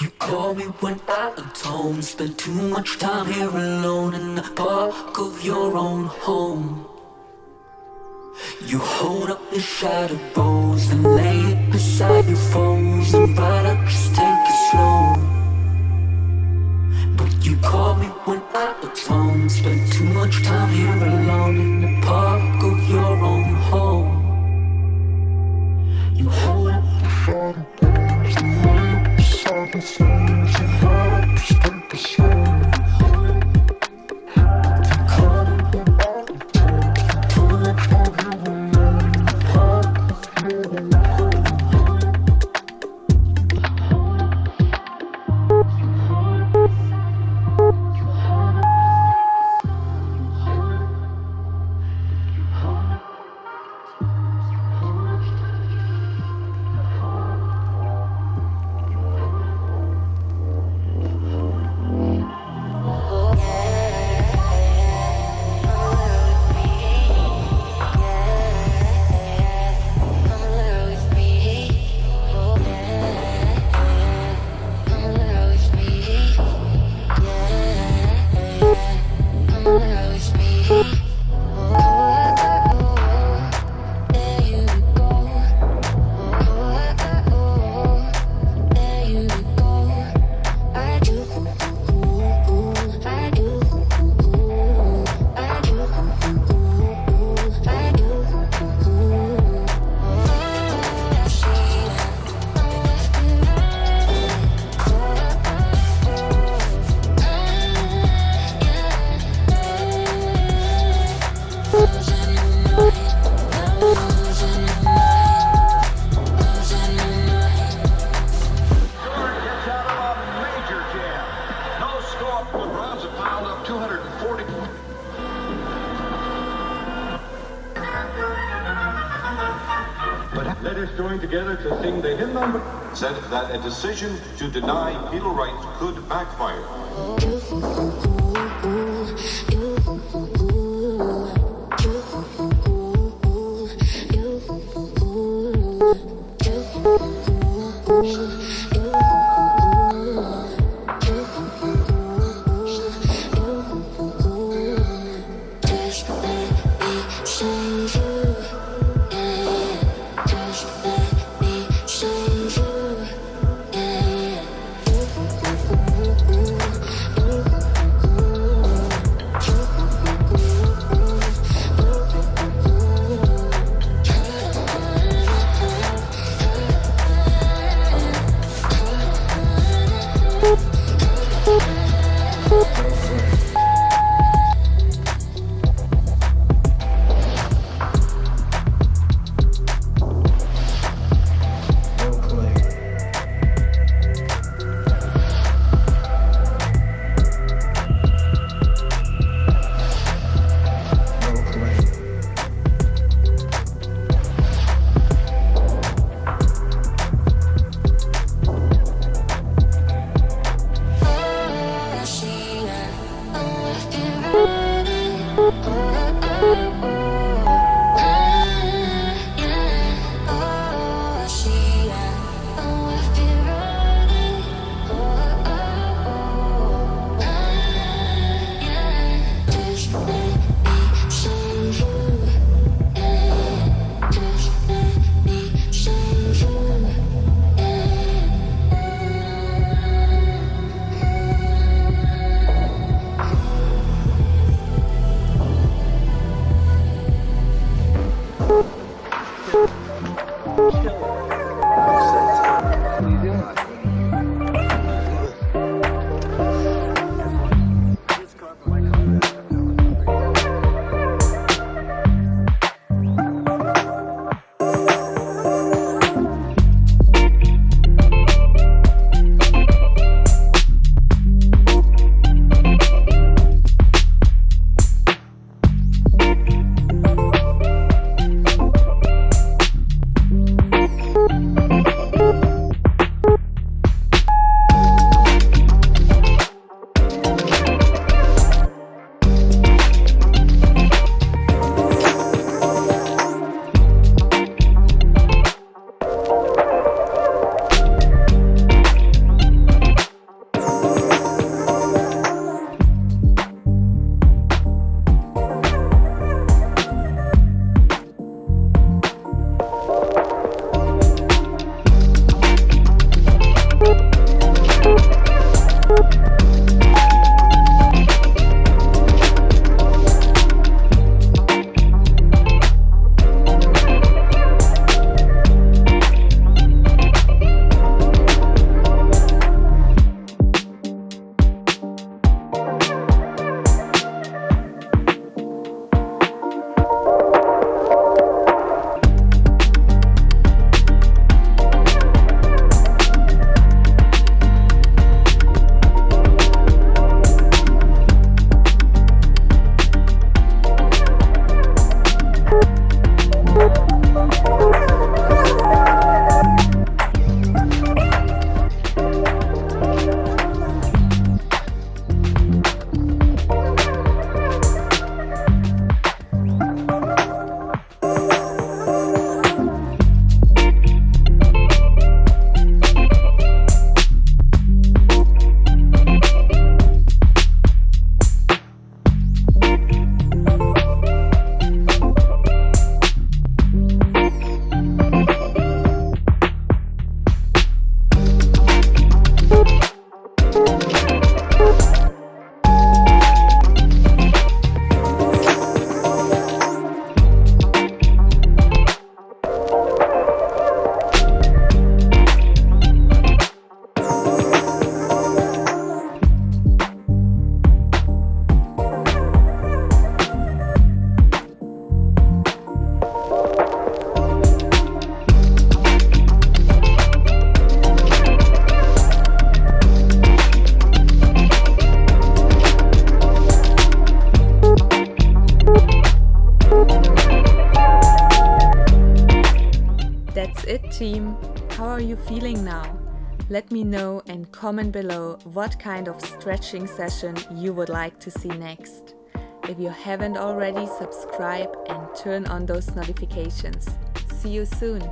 You call me when I atone. Spend too much time here alone in the park of your own home. You hold up the shattered rose and lay it beside your foes and write up, just take it slow. But you call me when I atone. Spend too much time here alone in the park of your own home. You hold up the shattered rose and lay it beside your foes and write up, just take it slow. Said that a decision to deny Beatle rights could backfire. it, team. How are you feeling now? Let me know and comment below what kind of stretching session you would like to see next. If you haven't already, subscribe and turn on those notifications. See you soon.